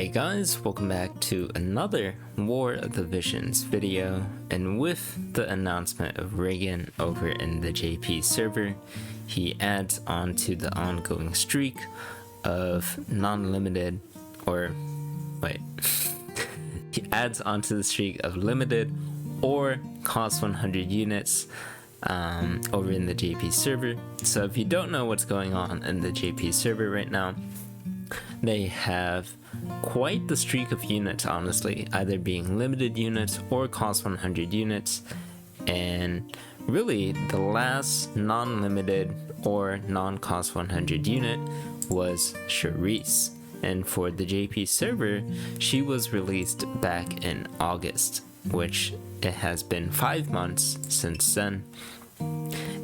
Hey guys, welcome back to another War of the Visions video, and with the announcement of Raegen over in the JP server, he adds on to the ongoing streak of non-limited, he adds on to the streak of limited or cost 100 units over in the JP server. So if you don't know what's going on in the JP server right now, they have quite the streak of units, honestly, either being limited units or cost 100 units, and really the last non-limited or non-cost 100 unit was Charisse, and for the JP server she was released back in August, which it has been 5 months since then,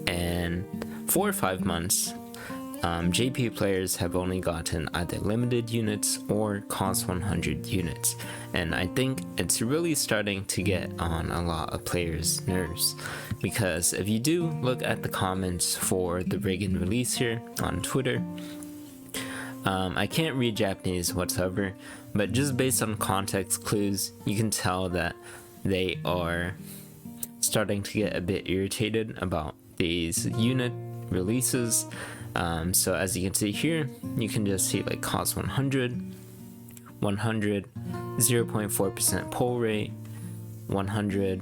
and for 5 months JP players have only gotten either limited units or cost 100 units, and I think it's really starting to get on a lot of players' nerves, because if you do look at the comments for the Raegen release here on Twitter, I can't read Japanese whatsoever, but just based on context clues, you can tell that they are starting to get a bit irritated about these unit releases. So as you can see here, you can just see like cost 100, 100, 0.4% pull rate, 100,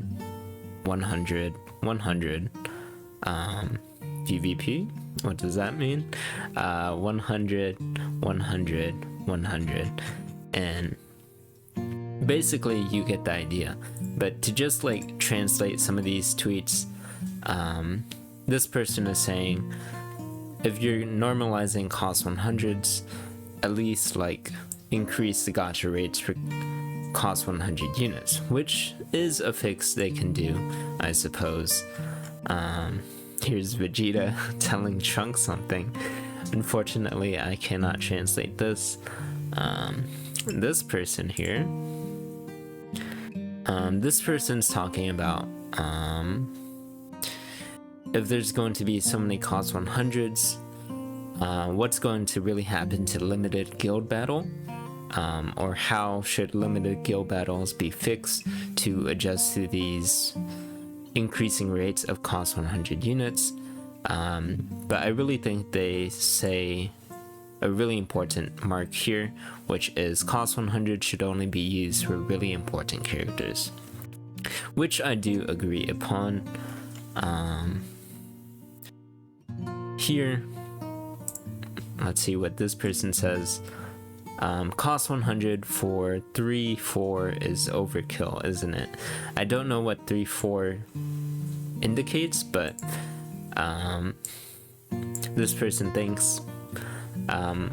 100, 100, PvP, what does that mean? 100, 100, 100, and basically you get the idea. But to just like translate some of these tweets, this person is saying, if you're normalizing cost 100s, at least like increase the gacha rates for cost 100 units, which is a fix they can do, I suppose. Here's Vegeta telling Trunks something. Unfortunately, I cannot translate this. This person here, this person's talking about if there's going to be so many cost 100s, what's going to really happen to limited guild battle, or how should limited guild battles be fixed to adjust to these increasing rates of cost 100 units. But I really think they say a really important mark here, which is cost 100 should only be used for really important characters, which I do agree upon. Here, let's see what this person says. Cost 100 for 3-4 is overkill, isn't it? I don't know what 3-4 indicates, but this person thinks a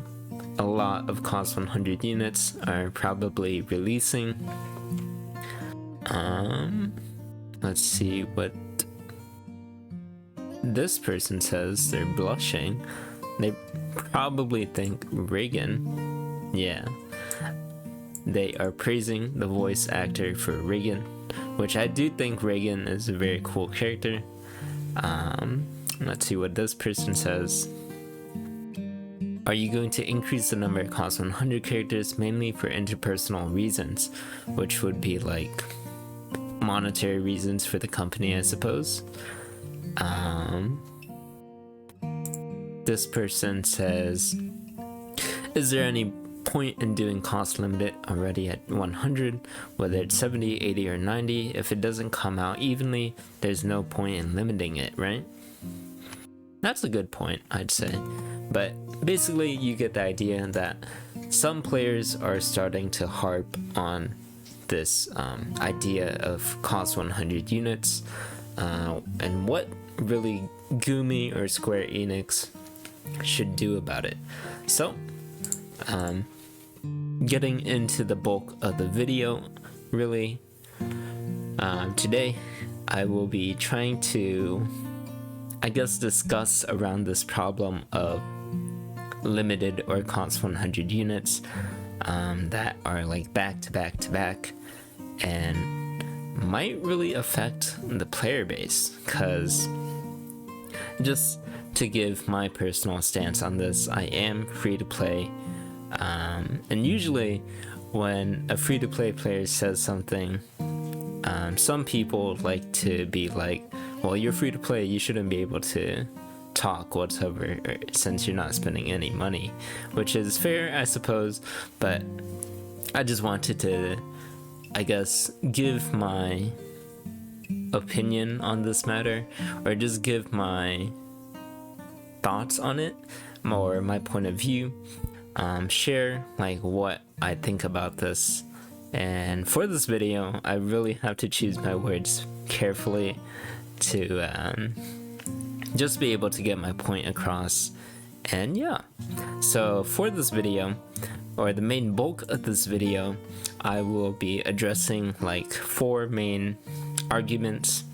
lot of cost 100 units are probably releasing. Let's see what this person says. They're blushing. They probably think Raegen. Yeah, they are praising the voice actor for Raegen, which I do think Raegen is a very cool character. Let's see what this person says. Are you going to increase the number of cost 100 characters mainly for interpersonal reasons, which would be like monetary reasons for the company, I suppose? This person says, is there any point in doing cost limited already at 100, whether it's 70, 80, or 90? If it doesn't come out evenly, there's no point in limiting it, right? That's a good point, I'd say. But basically you get the idea that some players are starting to harp on this idea of cost 100 units, and what really Gumi or Square Enix should do about it. So getting into the bulk of the video, really, today I will be trying to, I guess, discuss around this problem of limited or cost 100 units that are like back to back to back, and might really affect the player base. Because just to give my personal stance on this, I am free to play, and usually when a free-to-play player says something, some people like to be like, well, you're free to play, you shouldn't be able to talk whatsoever since you're not spending any money, which is fair, I suppose, but I just wanted to, I guess, give my opinion on this matter, or just give my thoughts on it, or my point of view, share like what I think about this. And for this video, I really have to choose my words carefully to just be able to get my point across. And yeah, so for this video, or the main bulk of this video, I will be addressing like 4 main arguments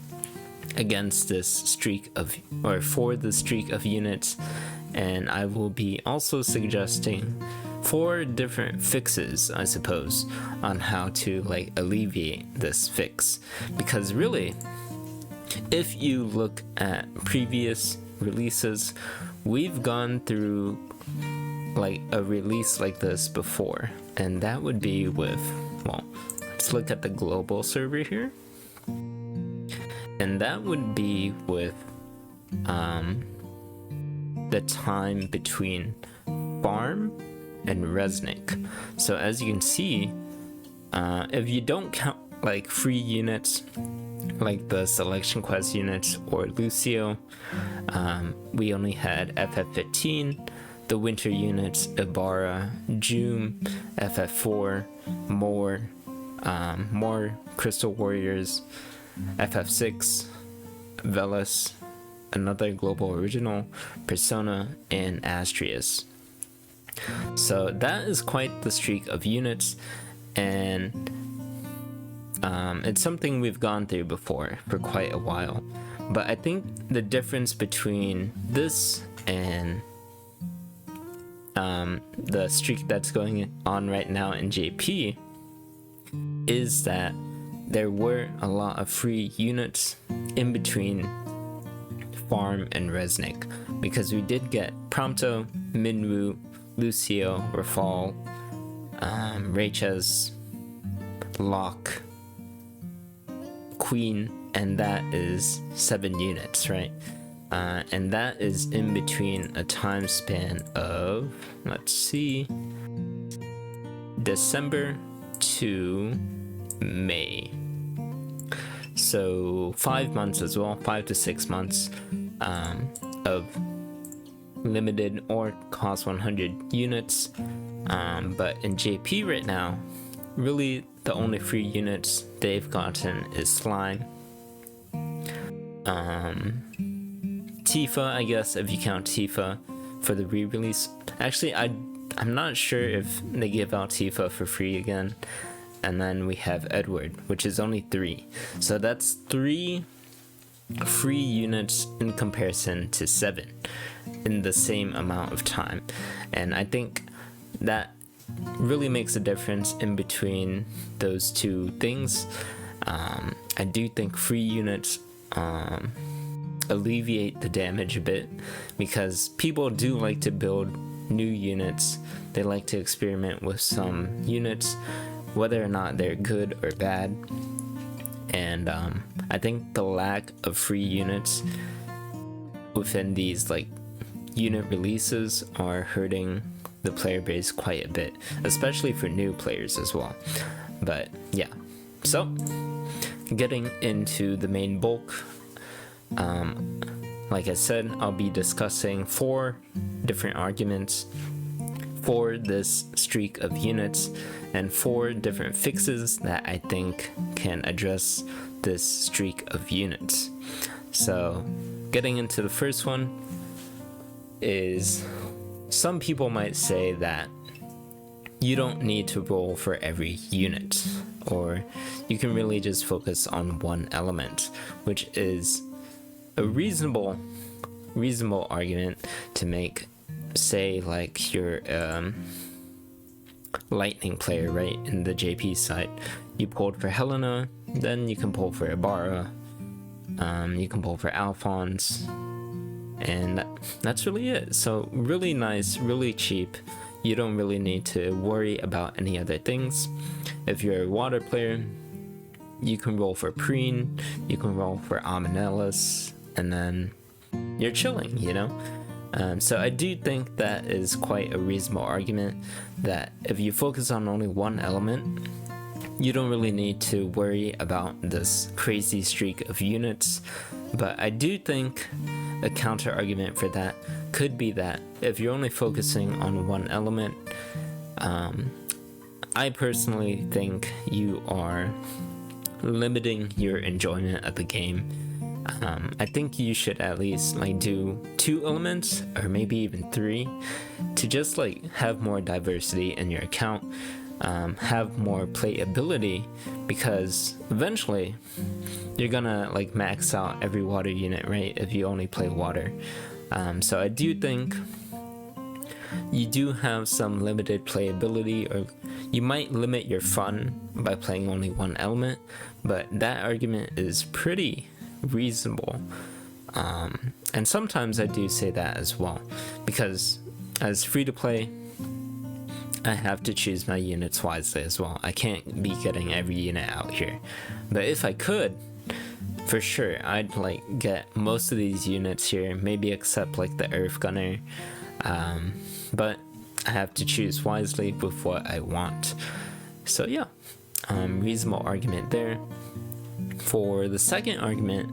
against this streak of, or for the streak of units, and I will be also suggesting 4 different fixes, I suppose, on how to like alleviate this fix. Because really, if you look at previous releases, we've gone through like a release like this before, and that would be with, well, let's look at the global server here, and that would be with the time between farm and Resnick. So as you can see, if you don't count like free units like the selection quest units or Lucio, we only had FF15, the winter units, Ibarra, June, FF4, more Crystal Warriors, FF6, Velas, another global original, Persona, and Astrius. So that is quite the streak of units, and it's something we've gone through before for quite a while. But I think the difference between this and the streak that's going on right now in JP is that there were a lot of free units in between farm and Resnick, because we did get Prompto, Minwoo, Lucio, Rafal, Rayches, Locke, Queen, and that is 7 units, right? And that is in between a time span of, let's see, December to May. So 5 months as well, 5 to 6 months of limited or cost 100 units. But in JP right now, really the only free units they've gotten is Slime, Tifa, I guess, if you count Tifa for the re-release. Actually, I'm not sure if they give out Tifa for free again. And then we have Edward, which is only 3. So that's 3 free units in comparison to 7 in the same amount of time. And I think that really makes a difference in between those two things. I do think free units alleviate the damage a bit, because people do like to build new units. They like to experiment with some units, whether or not they're good or bad. And I think the lack of free units within these like unit releases are hurting the player base quite a bit, especially for new players as well. But yeah, so getting into the main bulk, like I said, I'll be discussing 4 different arguments for this streak of units, and 4 different fixes that I think can address this streak of units. So getting into the first one is, some people might say that you don't need to roll for every unit, or you can really just focus on one element, which is a reasonable argument to make. Say like you're lightning player, right? In the JP side, you pulled for Helena, then you can pull for Ibarra, you can pull for Alphonse, and that's really it. So really nice, really cheap you don't really need to worry about any other things. If you're a water player, you can roll for Preen, you can roll for Amanellis, and then you're chilling, you know? So I do think that is quite a reasonable argument, that if you focus on only one element, you don't really need to worry about this crazy streak of units. But I do think a counter argument for that could be that if you're only focusing on one element, I personally think you are limiting your enjoyment of the game. I think you should at least like do 2 elements or maybe even 3 to just like have more diversity in your account, have more playability, because eventually you're gonna like max out every water unit, right, if you only play water. So I do think you do have some limited playability, or you might limit your fun by playing only one element, but that argument is pretty reasonable. And sometimes I do say that as well, because as free to play, I have to choose my units wisely as well. I can't be getting every unit out here, but if I could, for sure I'd like get most of these units here, maybe except like the Earth Gunner, but I have to choose wisely with what I want. So yeah, reasonable argument there. For the second argument,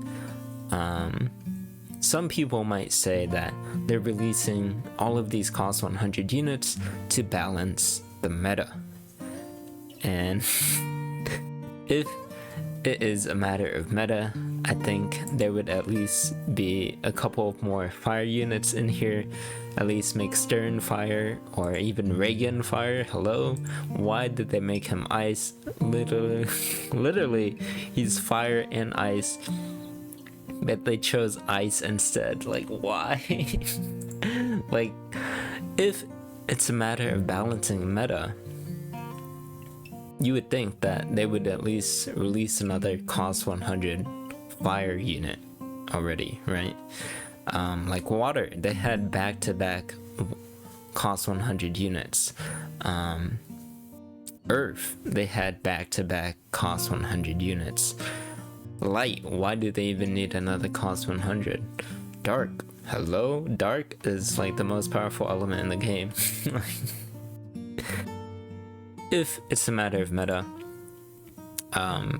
some people might say that they're releasing all of these cost 100 units to balance the meta. And if it is a matter of meta, I think there would at least be a couple of more fire units in here. At least make Sterne fire, or even Raegen fire. Hello? Why did they make him ice? Literally, he's fire and ice, but they chose ice instead. Like, why? Like, if it's a matter of balancing meta, you would think that they would at least release another cost 100 fire unit already, right? Like water, they had back-to-back cost 100 units. Earth, they had back-to-back cost 100 units. Light, why do they even need another cost 100? Dark, hello? Dark is like the most powerful element in the game. If it's a matter of meta,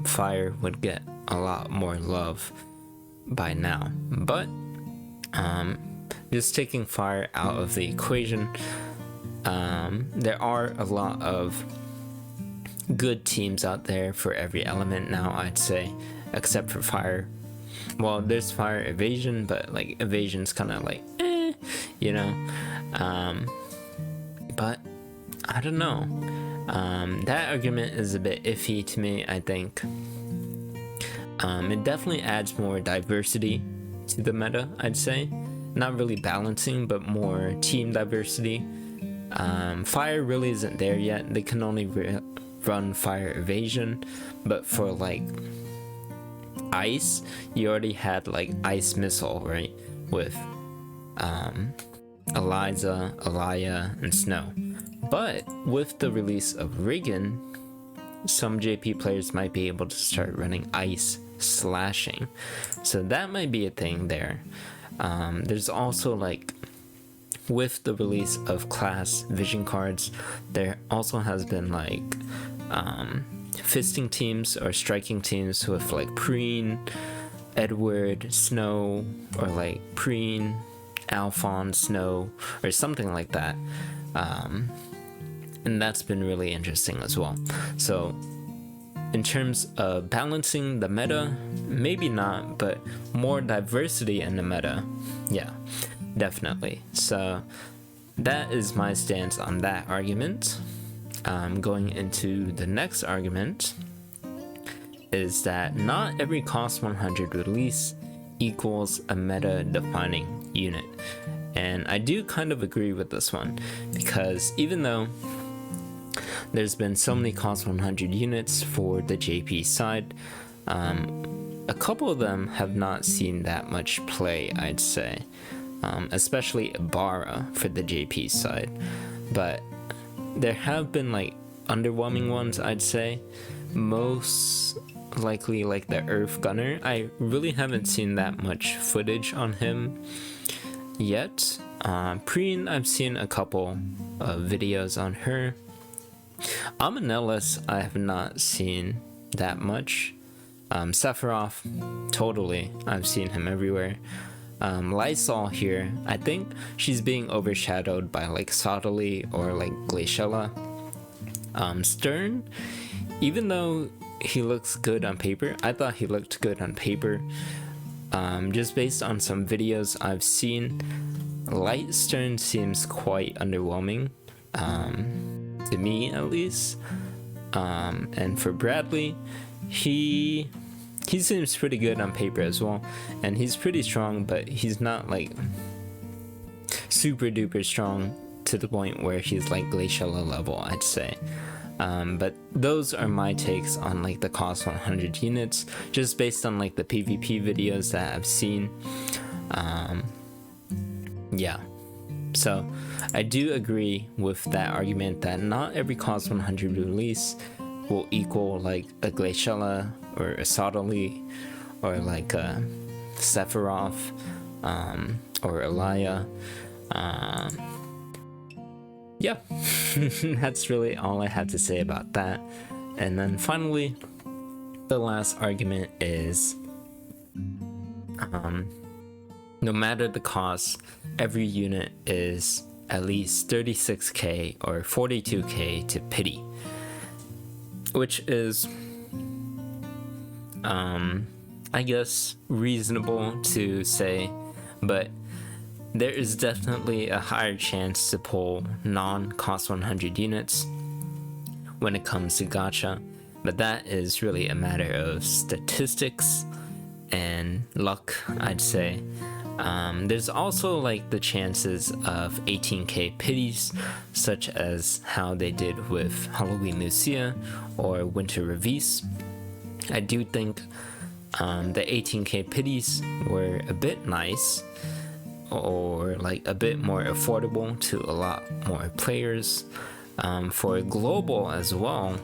fire would get a lot more love by now, but just taking fire out of the equation, there are a lot of good teams out there for every element now, I'd say, except for fire. Well, there's fire evasion, but like evasion's kind of like you know, but I don't know. That argument is a bit iffy to me. I think it definitely adds more diversity to the meta, I'd say. Not really balancing, but more team diversity. Fire really isn't there yet. They can only run fire evasion, but for like ice, you already had like ice missile, right, with Eliza, Alaya, and Snow. But with the release of Raegen, some JP players might be able to start running ice slashing, so that might be a thing there. There's also like, with the release of class vision cards, there also has been like fisting teams or striking teams with like Preen, Edward, Snow, or like Preen, Alphonse, Snow, or something like that. And that's been really interesting as well. So in terms of balancing the meta, maybe not, but more diversity in the meta, yeah, definitely. So that is my stance on that argument. Going into the next argument is that not every cost 100 release equals a meta defining unit. And I do kind of agree with this one, because even though there's been so many cost 100 units for the JP side, a couple of them have not seen that much play, I'd say, especially Ibarra for the JP side. But there have been like underwhelming ones, I'd say. Most likely like the Earth Gunner. I really haven't seen that much footage on him yet. Preen, I've seen a couple videos on her. Amanellis, I have not seen that much. Sephiroth, totally, I've seen him everywhere. Lysol here, I think she's being overshadowed by like Sottily or like Glaciella. Sterne, even though he looks good on paper, I thought he looked good on paper. Just based on some videos I've seen, Light Sterne seems quite underwhelming, to me at least. And for Bradley, he seems pretty good on paper as well, and he's pretty strong, but he's not like super duper strong to the point where he's like Glaciella level, I'd say. But those are my takes on like the cost 100 units, just based on like the PvP videos that I've seen. Yeah, so I do agree with that argument that not every cost 100 release will equal like a Glaciella or a Sottily or like a Sephiroth or Elia. Yeah, that's really all I had to say about that. And then finally, the last argument is no matter the cost, every unit is at least 36k or 42k to pity, which is I guess reasonable to say, but there is definitely a higher chance to pull non-cost 100 units when it comes to gacha, but that is really a matter of statistics and luck, I'd say. There's also like the chances of 18k pities, such as how they did with Halloween Lucia or Winter Revis. I do think the 18k pities were a bit nice, or like a bit more affordable to a lot more players. For global as well,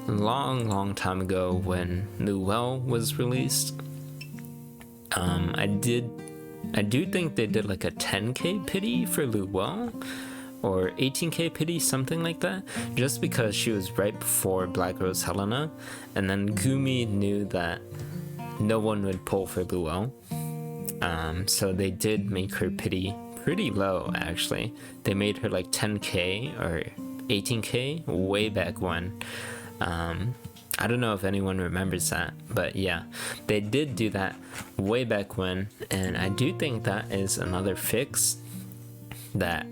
long time ago when Luel was released, I do think they did like a 10k pity for Luel or 18k pity, something like that, just because she was right before Black Rose Helena, and then Gumi knew that no one would pull for Luel. So they did make her pity pretty low, actually. They made her like 10k or 18k way back when. I don't know if anyone remembers that, but yeah, they did do that way back when, and I do think that is another fix that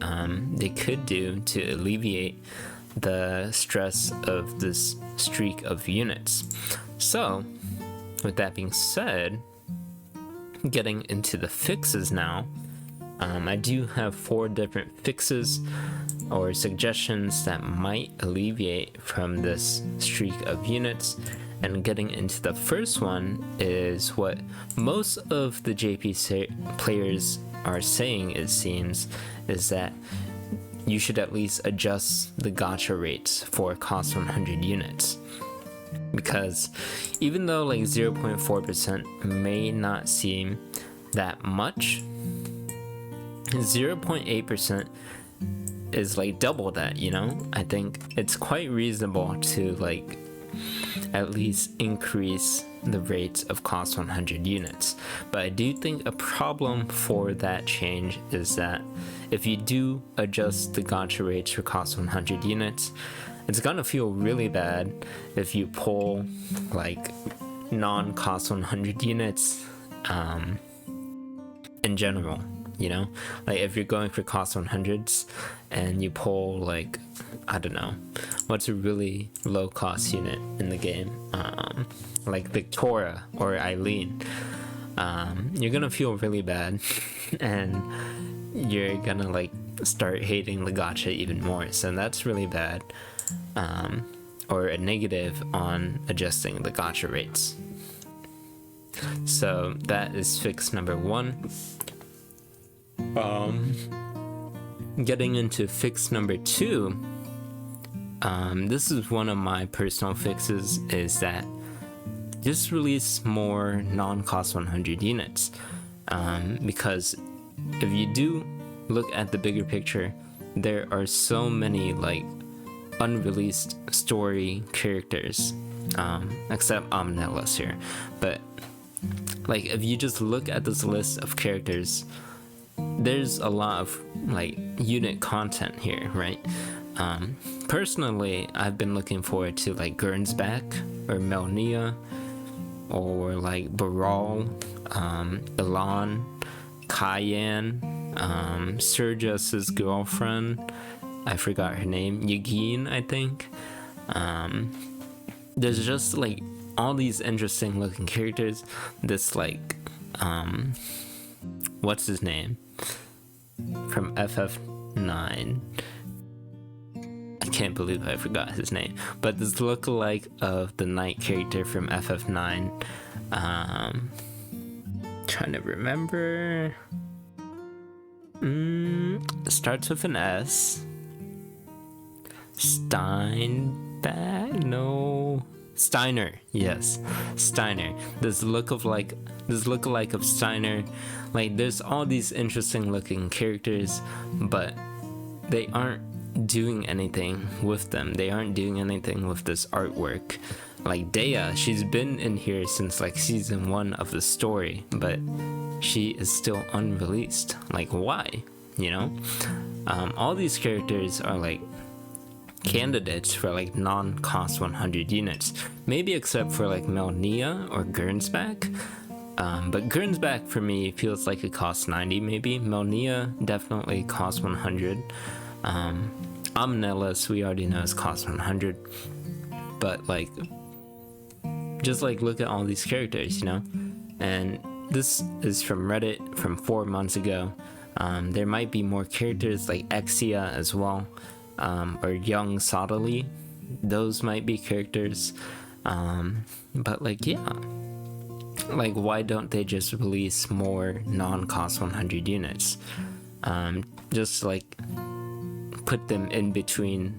they could do to alleviate the stress of this streak of units. So, with that being said, getting into the fixes now, I do have 4 different fixes or suggestions that might alleviate from this streak of units. And getting into the first one is what most of the JP players are saying, it seems, is that you should at least adjust the gacha rates for cost 100 units. Because even though like 0.4% may not seem that much, 0.8% is like double that, you know? I think it's quite reasonable to like at least increase the rates of cost 100 units. But I do think a problem for that change is that if you do adjust the gacha rates for cost 100 units, it's gonna feel really bad if you pull like non-cost 100 units in general, you know? Like if you're going for cost 100s and you pull like, I don't know, what's a really low cost unit in the game, like Victoria or Eileen, you're gonna feel really bad and you're gonna like start hating the gacha even more. So that's really bad, or a negative on adjusting the gacha rates. So that is fix number 1. Getting into fix number 2 this is one of my personal fixes, is that just release more non-cost 100 units, because if you do look at the bigger picture, there are so many like unreleased story characters, except Omnillus here, but like if you just look at this list of characters, there's a lot of like unit content here, right? Personally, I've been looking forward to like Gernsback or Melnia, or like Baral, Elan, Cayenne, Sergius's girlfriend, I forgot her name, Yagin, I think. There's just like all these interesting looking characters. This like, what's his name? From FF9. I can't believe I forgot his name. But this lookalike of the knight character from FF9. Trying to remember. Starts with an S. Steiner, yes, Steiner. This lookalike of Steiner. Like, there's all these interesting looking characters, but they aren't doing anything with them. They aren't doing anything with this artwork. Like Dea, she's been in here since like season 1 of the story, but she is still unreleased. Like, why? You know? All these characters are like candidates for like non-cost 100 units, maybe except for like Melnia or Gernsback. But Gernsback for me feels like it costs 90 maybe. Melnia definitely costs 100. Omnillus we already know is cost 100. But like, just like look at all these characters, you know? And this is from Reddit from 4 months ago. There might be more characters like Exia as well, or Young Sodali. Those might be characters. But like, yeah. Like, why don't they just release more non-cost 100 units? Just like put them in between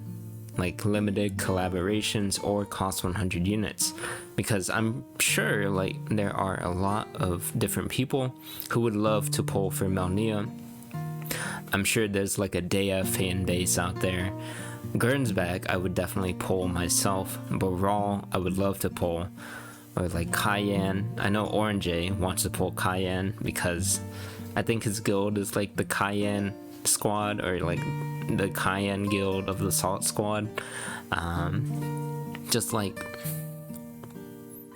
like limited collaborations or cost 100 units, because I'm sure like there are a lot of different people who would love to pull for Melnia. I'm sure there's like a Dea fan base out there. Gernsback I would definitely pull myself. Baral I would love to pull. Or like Cayenne. I know Orange wants to pull Cayenne because I think his guild is like the Cayenne squad, or like the Cayenne guild of the Salt squad. Just like,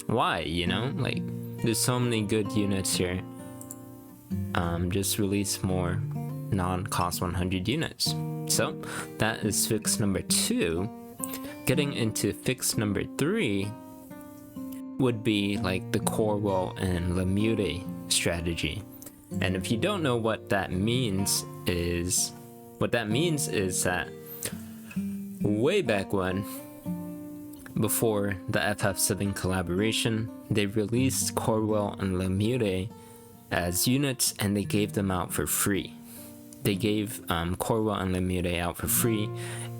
why, you know? Like, there's so many good units here. Just release more non-cost 100 units. So that is fix number 2. Getting into fix number 3 would be like the Corwell and Lemure strategy. And if you don't know what that means is that way back when, before the FF7 collaboration, they released Corwell and Lemure as units and they gave them out for free. They gave Corwell and Lemure out for free,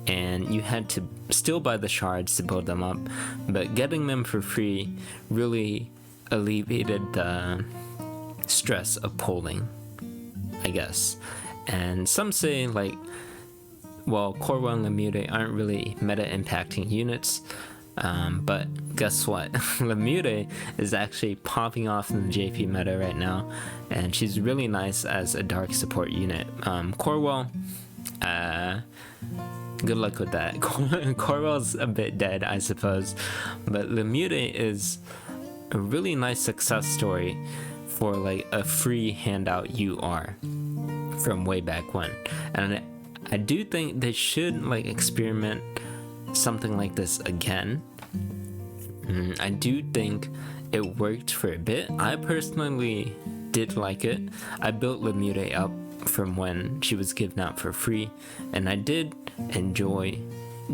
and you had to still buy the shards to build them up, but getting them for free really alleviated the stress of pulling, I guess. And some say like, well, Corwell and Lemure aren't really meta impacting units, but guess what? Lemure is actually popping off in the JP meta right now, and she's really nice as a dark support unit. Corwell, good luck with that. Corwell's a bit dead, I suppose, but Lemure is a really nice success story for like a free handout UR from way back when. And I do think they should like experiment something like this again. I do think it worked for a bit. I personally did like it. I built Lemure up from when she was given out for free, and I did enjoy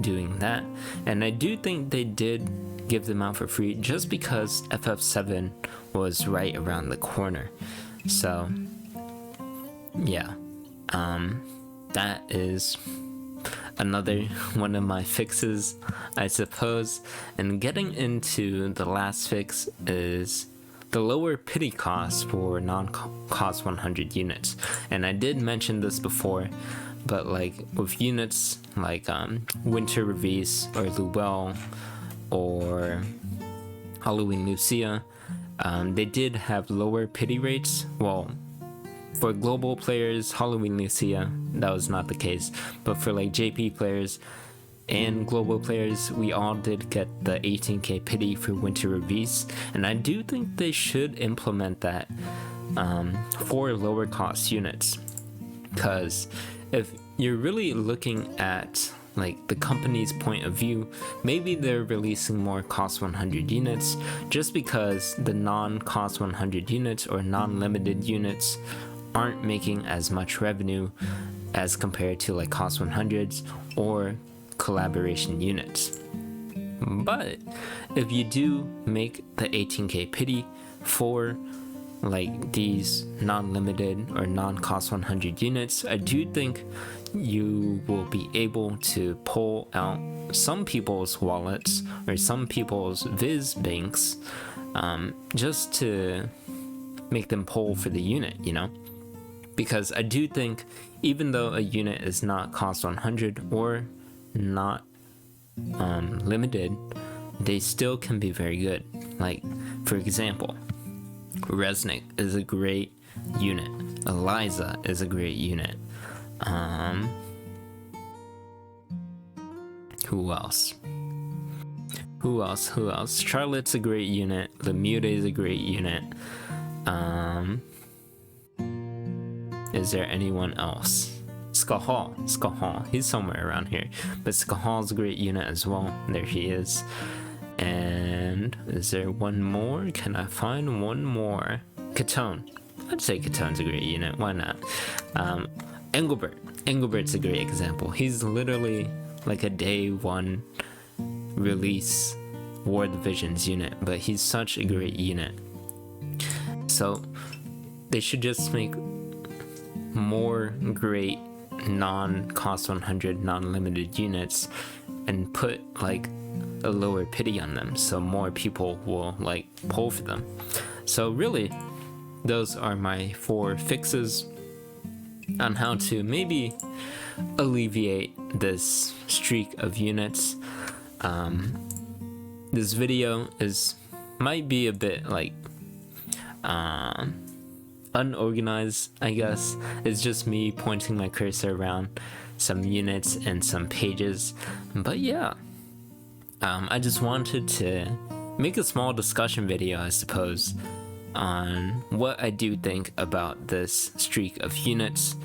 doing that. And I do think they did give them out for free just because FF7 was right around the corner. So yeah, that is another one of my fixes, I suppose. And getting into the last fix is the lower pity cost for non-cost 100 units. And I did mention this before, but like with units like Winter Revis or Luel or Halloween Lucia, they did have lower pity rates. Well, for global players, Halloween Lucia, that was not the case. But for like JP players and global players, we all did get the 18k pity for Winter Revis. And I do think they should implement that for lower cost units. Because if you're really looking at like the company's point of view, maybe they're releasing more cost 100 units just because the non-cost 100 units or non-limited units aren't making as much revenue as compared to like cost 100s or collaboration units. But if you do make the 18k pity for like these non-limited or non-cost 100 units, I do think you will be able to pull out some people's wallets or some people's Viz banks just to make them pull for the unit, you know? Because I do think even though a unit is not cost 100 or not limited, they still can be very good. Like, for example, Resnick is a great unit. Eliza is a great unit. Who else? Charlotte's a great unit. Lemure is a great unit. Is there anyone else? Skahal. He's somewhere around here. But Skahal's a great unit as well. There he is. And is there one more? Can I find one more? Katone. I'd say Katone's a great unit. Why not? Engelbert. Engelbert's a great example. He's literally like a day one release War of the Visions unit, but he's such a great unit. So they should just make more great non-cost 100 non-limited units and put like a lower pity on them so more people will like pull for them. So really, those are my 4 fixes on how to maybe alleviate this streak of units. This video might be a bit like unorganized, I guess. It's just me pointing my cursor around some units and some pages, but yeah, I just wanted to make a small discussion video, I suppose, on what I do think about this streak of units.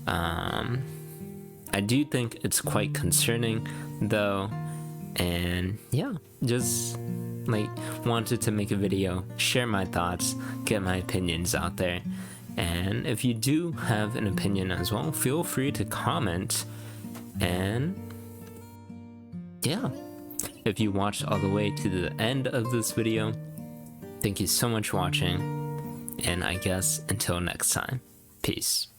I do think it's quite concerning though, and yeah, just like wanted to make a video, share my thoughts, get my opinions out there. And if you do have an opinion as well, feel free to comment. And yeah, if you watched all the way to the end of this video, thank you so much for watching, and I guess until next time, peace.